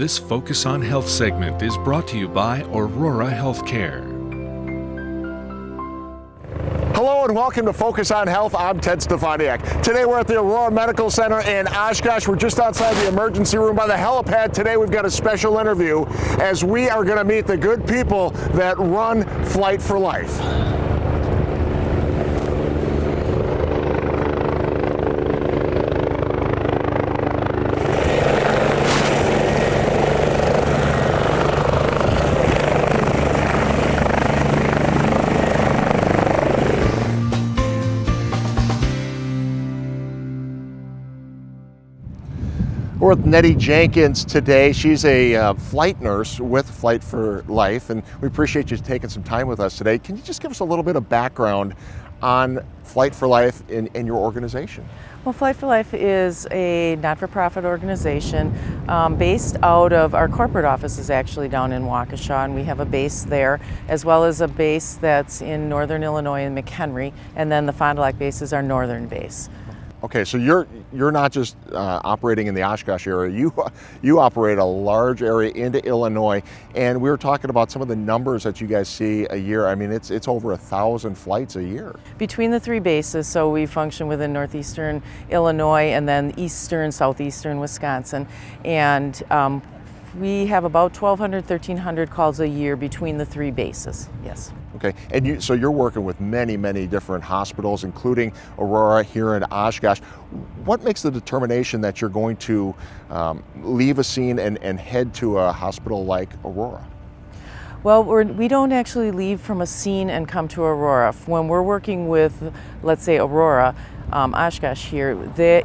This Focus on Health segment is brought to you by Aurora Healthcare. Hello and welcome to Focus on Health. I'm Ted Stefaniak. Today we're at the Aurora Medical Center in Oshkosh. We're just outside the emergency room by the helipad. Today we've got a special interview as we are going to meet the good people that run Flight for Life. We're with Nettie Jenkins today. She's a flight nurse with Flight for Life, and we appreciate you taking some time with us today. Can you just give us a little bit of background on Flight for Life and your organization? Well, Flight for Life is a not-for-profit organization based out of our corporate office is actually down in Waukesha, and we have a base there, as well as a base that's in northern Illinois in McHenry, and then the Fond du Lac base is our northern base. Okay, so you're not just operating in the Oshkosh area. You operate a large area into Illinois, and we were talking about some of the numbers that you guys see a year. I mean, it's over 1,000 flights a year Between the three bases, so we function within northeastern Illinois and then eastern, southeastern Wisconsin, and we have about 1,200, 1,300 calls a year between the three bases. Yes. Okay, and so you're working with many different hospitals, including Aurora here in Oshkosh. What makes the determination that you're going to leave a scene and head to a hospital like Aurora? Well, we don't actually leave from a scene and come to Aurora. When we're working with, let's say, Aurora, Oshkosh here,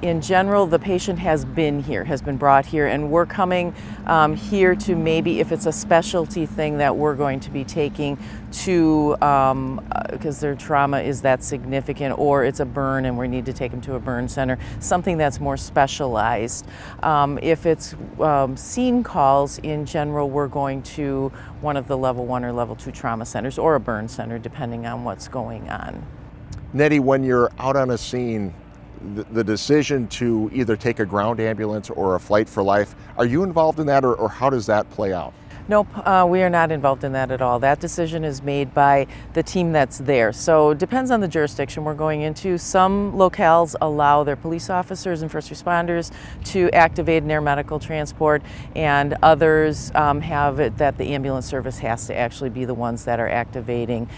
in general, the patient has been brought here, and we're coming here to maybe if it's a specialty thing that we're going to be taking to, because their trauma is that significant, or it's a burn and we need to take them to a burn center, something that's more specialized. If it's scene calls, in general, we're going to one of the level 1 or level 2 trauma centers or a burn center, depending on what's going on. Nettie, when you're out on a scene, the decision to either take a ground ambulance or a Flight for Life, are you involved in that, or how does that play out? Nope, we are not involved in that at all. That decision is made by the team that's there. So it depends on the jurisdiction we're going into. Some locales allow their police officers and first responders to activate an air medical transport, and others have it that the ambulance service has to actually be the ones that are activating.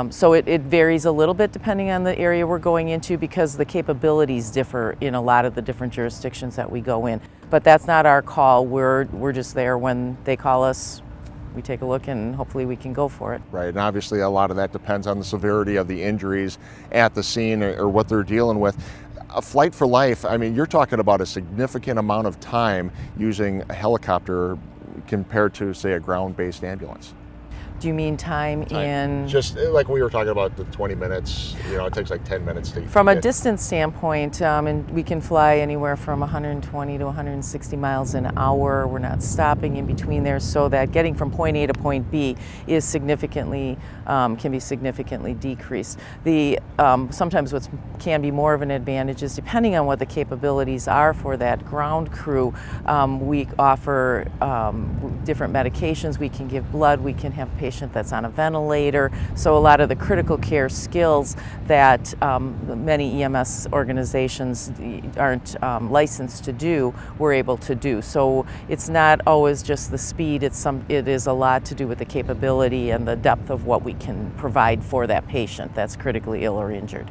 So it varies a little bit depending on the area we're going into, because the capabilities differ in a lot of the different jurisdictions that we go in. But that's not our call. We're just there when they call us. We take a look and hopefully we can go for it. Right, and obviously a lot of that depends on the severity of the injuries at the scene or what they're dealing with. A Flight for Life, I mean, you're talking about a significant amount of time using a helicopter compared to, say, a ground-based ambulance. Do you mean time in? Just like we were talking about the 20 minutes, it takes like 10 minutes to From a distance standpoint, and we can fly anywhere from 120 to 160 miles an hour. We're not stopping in between there, so that getting from point A to point B is significantly, can be significantly decreased. Sometimes what can be more of an advantage is depending on what the capabilities are for that ground crew, we offer different medications. We can give blood, we can have patients that's on a ventilator. So a lot of the critical care skills that many EMS organizations aren't licensed to do, we're able to do. So it's not always just the speed, it is a lot to do with the capability and the depth of what we can provide for that patient that's critically ill or injured.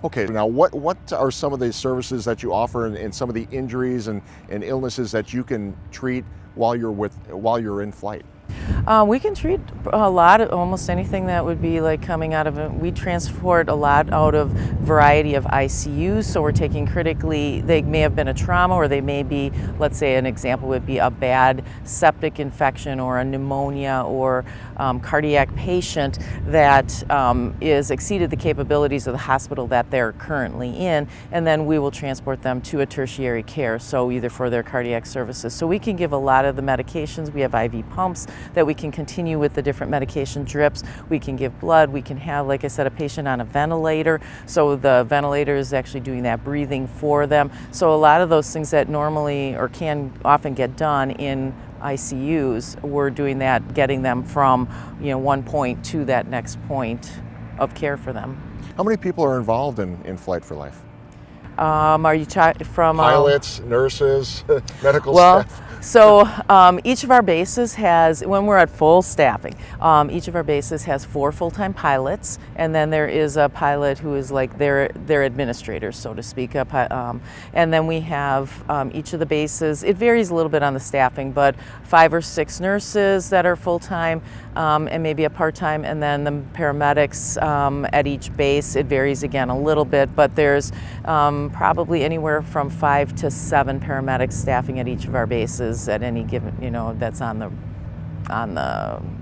Okay, now what are some of the services that you offer and some of the injuries and illnesses that you can treat while you're in flight? We can treat a lot of almost anything that would be like coming out of it. We transport a lot out of variety of ICUs, so we're taking critically, they may have been a trauma, or they may be, let's say an example would be a bad septic infection or a pneumonia or cardiac patient that is exceeded the capabilities of the hospital that they're currently in, and then we will transport them to a tertiary care, so either for their cardiac services. So we can give a lot of the medications. We have IV pumps that we can continue with the different medication drips. We can give blood. We can have, like I said, a patient on a ventilator. So the ventilator is actually doing that breathing for them. So a lot of those things that normally or can often get done in ICUs, we're doing that, getting them from one point to that next point of care for them. How many people are involved in Flight for Life? Are you from pilots, nurses, medical well, staff? So each of our bases has, when we're at full staffing, each of our bases has 4 full-time pilots, and then there is a pilot who is like their administrator, so to speak. And then we have each of the bases, it varies a little bit on the staffing, but 5 or 6 nurses that are full-time and maybe a part-time, and then the paramedics at each base. It varies again a little bit, but there's probably anywhere from 5 to 7 paramedics staffing at each of our bases at any given, that's on the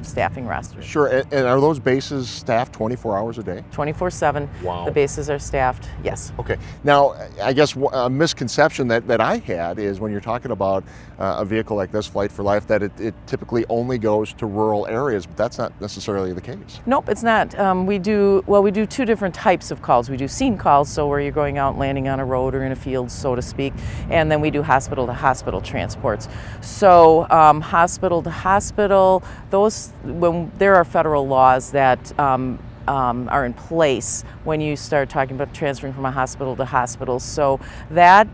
staffing roster. Sure, and are those bases staffed 24 hours a day? 24/7. Wow. The bases are staffed, yes. Okay. Now, I guess a misconception that I had is when you're talking about a vehicle like this, Flight for Life, that it typically only goes to rural areas, but that's not necessarily the case. Nope, it's not. We do 2 different types of calls. We do scene calls, so where you're going out, landing on a road or in a field, so to speak, and then we do hospital-to-hospital transports. So hospital-to-hospital, when there are federal laws that are in place when you start talking about transferring from a hospital to hospital. So that,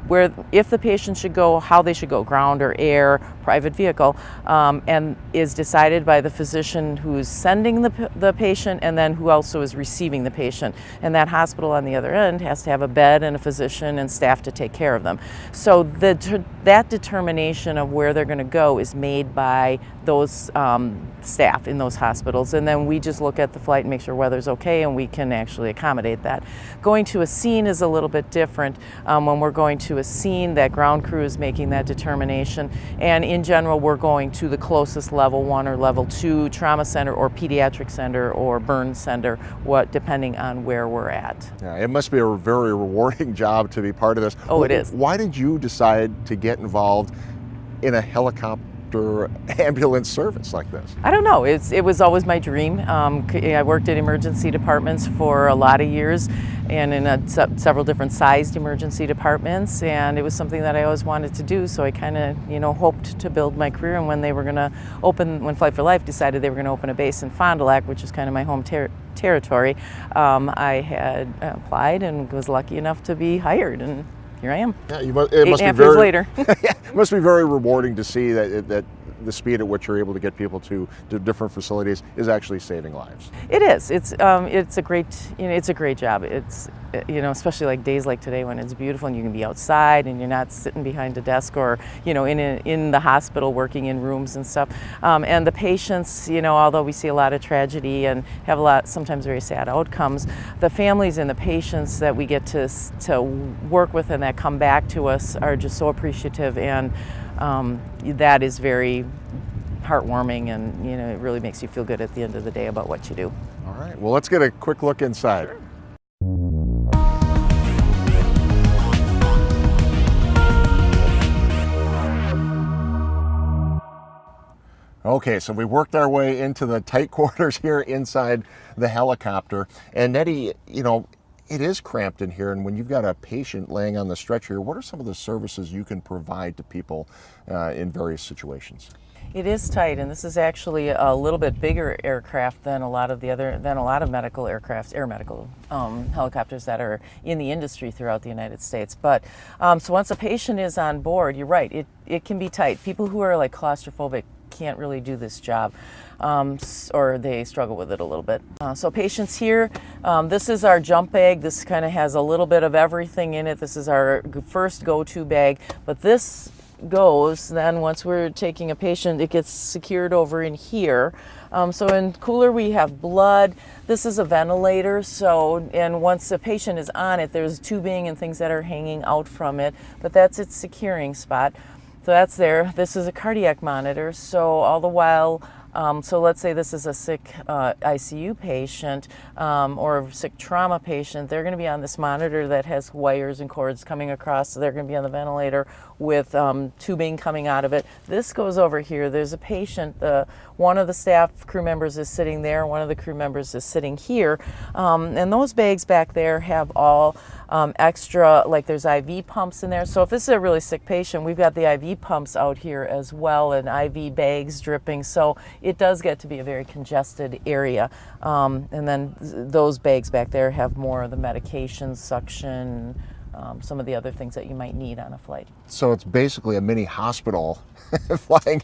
where if the patient should go, how they should go, ground or air, private vehicle, and is decided by the physician who's sending the patient and then who also is receiving the patient. And that hospital on the other end has to have a bed and a physician and staff to take care of them. So that determination of where they're going to go is made by those staff in those hospitals, and then we just look at the flight and make sure weather's okay, and we can actually accommodate that. Going to a scene is a little bit different. When we're going to a scene, that ground crew is making that determination, and in general we're going to the closest level 1 or level 2 trauma center or pediatric center or burn center, depending on where we're at. Yeah, it must be a very rewarding job to be part of this. Oh, it is. Why did you decide to get involved in a helicopter ambulance service like this? I don't know. It was always my dream. I worked in emergency departments for a lot of years, and in several different sized emergency departments, and it was something that I always wanted to do. So I kind of, hoped to build my career. And when they were going to when Flight for Life decided they were going to open a base in Fond du Lac, which is kind of my home territory, I had applied and was lucky enough to be hired, and here I am. Yeah, it must be years later. It must be very rewarding to see that the speed at which you're able to get people to different facilities is actually saving lives. It is. It's a great job. It's especially like days like today when it's beautiful and you can be outside and you're not sitting behind a desk or in the hospital working in rooms and stuff. And the patients, although we see a lot of tragedy and have a lot sometimes very sad outcomes, the families and the patients that we get to work with and that come back to us are just so appreciative, and that is very heartwarming, and it really makes you feel good at the end of the day about what you do. All right, well, let's get a quick look inside. Sure. Okay, so we worked our way into the tight quarters here inside the helicopter, and Nettie, it is cramped in here, and when you've got a patient laying on the stretcher, what are some of the services you can provide to people in various situations? It is tight, and this is actually a little bit bigger aircraft than a lot of medical aircraft, air medical helicopters that are in the industry throughout the United States. But so once a patient is on board, you're right, it can be tight. People who are like claustrophobic can't really do this job, or they struggle with it a little bit. So patients here, this is our jump bag. This kind of has a little bit of everything in it. This is our first go-to bag, but this goes, then once we're taking a patient, it gets secured over in here. So in cooler we have blood. This is a ventilator, and once the patient is on it, there's tubing and things that are hanging out from it, but that's its securing spot. So that's there. This is a cardiac monitor, so all the while, so let's say this is a sick ICU patient or a sick trauma patient, they're going to be on this monitor that has wires and cords coming across, so they're going to be on the ventilator with tubing coming out of it. This goes over here. There's a patient, one of the staff crew members is sitting there, one of the crew members is sitting here, and those bags back there have all extra, like there's IV pumps in there. So if this is a really sick patient, we've got the IV pumps out here as well, and IV bags dripping. So it does get to be a very congested area. And then those bags back there have more of the medication, suction, some of the other things that you might need on a flight. So it's basically a mini hospital flying.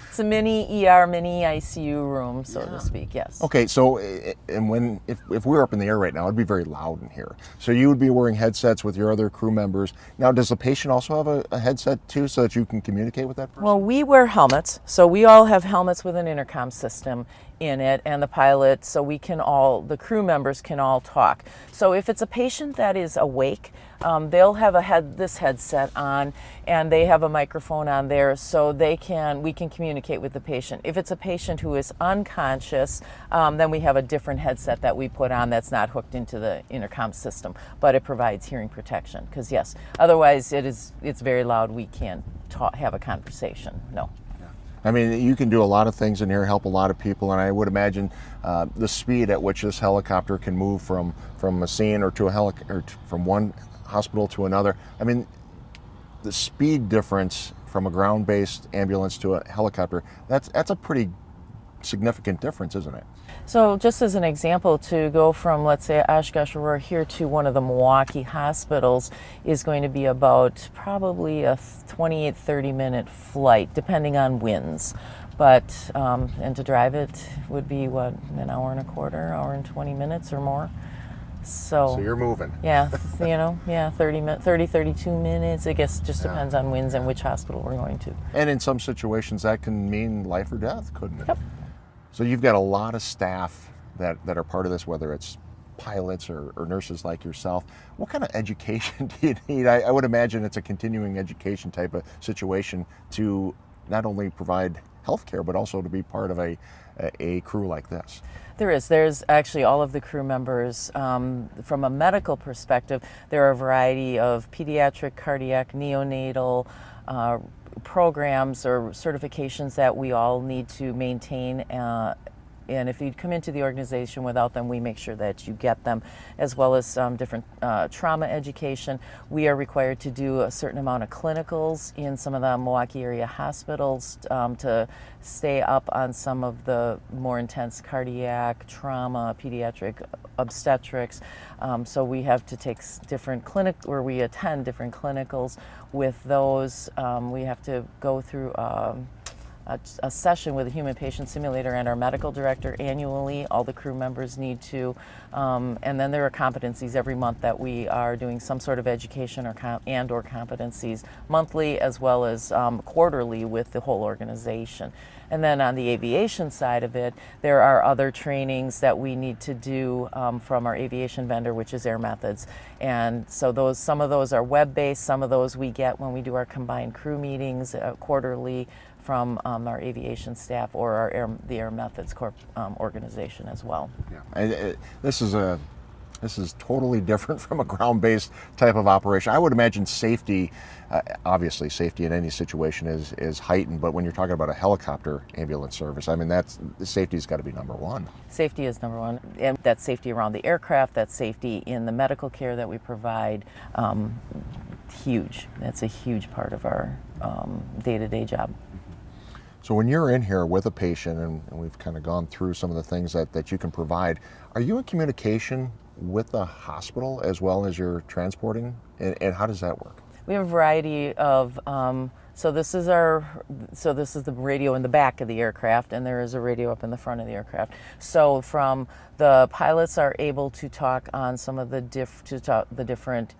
It's a mini ER, mini ICU room, so to speak, yes. Okay, so and if we were up in the air right now, it'd be very loud in here. So you would be wearing headsets with your other crew members. Now, does the patient also have a headset too, so that you can communicate with that person? Well, we wear helmets, so we all have helmets with an intercom system in it, and the pilot, so we can all, the crew members can all talk. So if it's a patient that is awake, they'll have this headset on, and they have a microphone on there, so we can communicate with the patient. If it's a patient who is unconscious, then we have a different headset that we put on that's not hooked into the intercom system, but it provides hearing protection. Because yes, otherwise it's very loud. We can't have a conversation. No. I mean, you can do a lot of things in here, help a lot of people, and I would imagine the speed at which this helicopter can move from a scene or from one hospital to another. I mean, the speed difference from a ground-based ambulance to a helicopter, that's a pretty significant difference, isn't it? So just as an example, to go from, let's say, Oshkosh, Aurora here to one of the Milwaukee hospitals is going to be about probably a 28-30 minute flight, depending on winds. But, and to drive it would be, what, an hour and a quarter, hour and 20 minutes or more. So you're moving. Yeah, 30, 32 minutes. I guess just depends on winds and which hospital we're going to. And in some situations, that can mean life or death, couldn't it? Yep. So you've got a lot of staff that are part of this, whether it's pilots or nurses like yourself. What kind of education do you need? I would imagine it's a continuing education type of situation to not only provide health care, but also to be part of a crew like this. There's actually all of the crew members. From a medical perspective, there are a variety of pediatric, cardiac, neonatal programs or certifications that we all need to maintain. And if you come into the organization without them, we make sure that you get them, as well as different trauma education. We are required to do a certain amount of clinicals in some of the Milwaukee area hospitals to stay up on some of the more intense cardiac, trauma, pediatric, obstetrics. So we have to take different we attend different clinicals with those. We have to go through a session with a human patient simulator and our medical director annually. All the crew members need to. And then there are competencies every month that we are doing some sort of education or competencies monthly, as well as quarterly with the whole organization. And then on the aviation side of it, there are other trainings that we need to do from our aviation vendor, which is Air Methods. And so some of those are web-based, some of those we get when we do our combined crew meetings quarterly from our aviation staff or the Air Methods organization as well. Yeah. This is totally different from a ground-based type of operation. I would imagine safety, obviously safety in any situation is heightened, but when you're talking about a helicopter ambulance service, I mean, safety's got to be number one. Safety is number one, and that's safety around the aircraft, that's safety in the medical care that we provide. Huge. That's a huge part of our day-to-day job. So when you're in here with a patient, and we've kind of gone through some of the things that you can provide, are you in communication with the hospital as well as you're transporting? And how does that work? We have a variety of, so this is the radio in the back of the aircraft, and there is a radio up in the front of the aircraft. So the pilots are able to talk on some of the different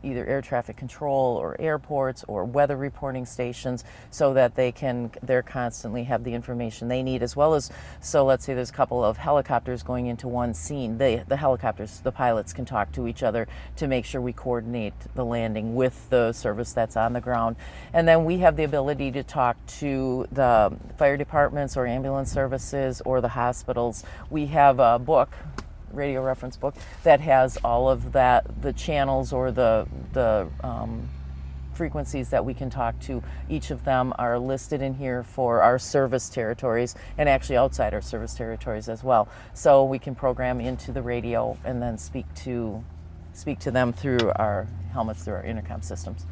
either air traffic control or airports or weather reporting stations, so that they're constantly have the information they need, as well as, so let's say there's a couple of helicopters going into one scene. The pilots can talk to each other to make sure we coordinate the landing with the service that's on the ground. And then we have the ability to talk to the fire departments or ambulance services or the hospitals. We have a radio reference book that has all of the channels or the frequencies that we can talk to. Each of them are listed in here for our service territories, and actually outside our service territories as well. So we can program into the radio and then speak to speak to them through our helmets, through our intercom systems.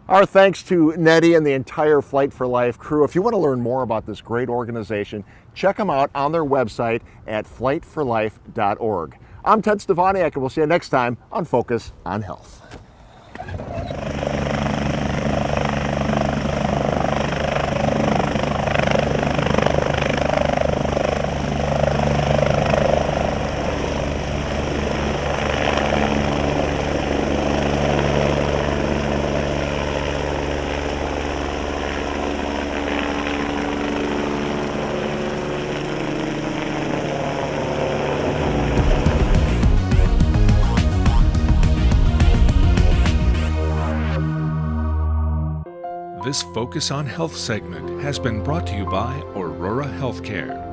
Our thanks to Nettie and the entire Flight for Life crew. If you want to learn more about this great organization, check them out on their website at flightforlife.org. I'm Ted Stefaniak, and we'll see you next time on Focus on Health. This Focus on Health segment has been brought to you by Aurora Healthcare.